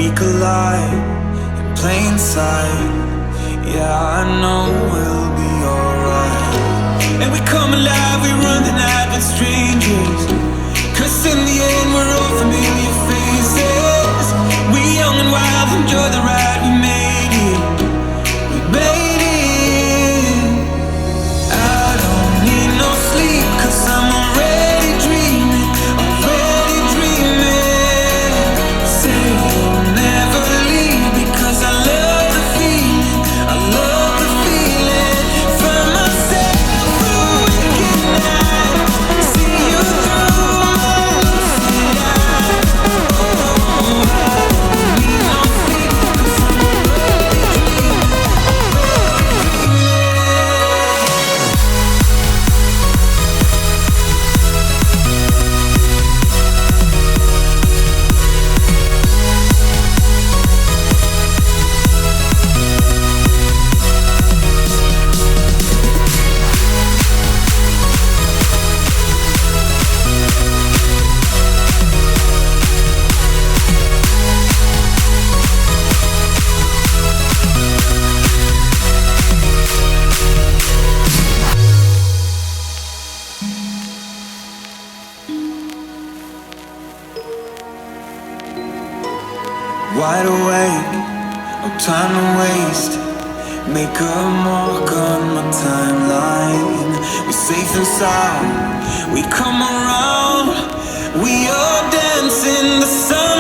we collide in plain sight. Yeah, I know we'll be alright. And we come alive, we run the night with strangers, 'cause in the end we're all familiar faces. We young and wild, enjoy the ride, we made it. We made it. I don't need no sleep, 'cause I'm already dreaming, already dreaming. Say you'll never leave, because I love the feeling, I love the feeling. Find myself through waking night, see you through lucid eyes. Oh, I don't need no sleep, 'cause I'm already dreaming, already dreaming. Wide awake, no time to waste. Make a mark on my timeline. We're safe and sound, we come around. We all dance in the sun.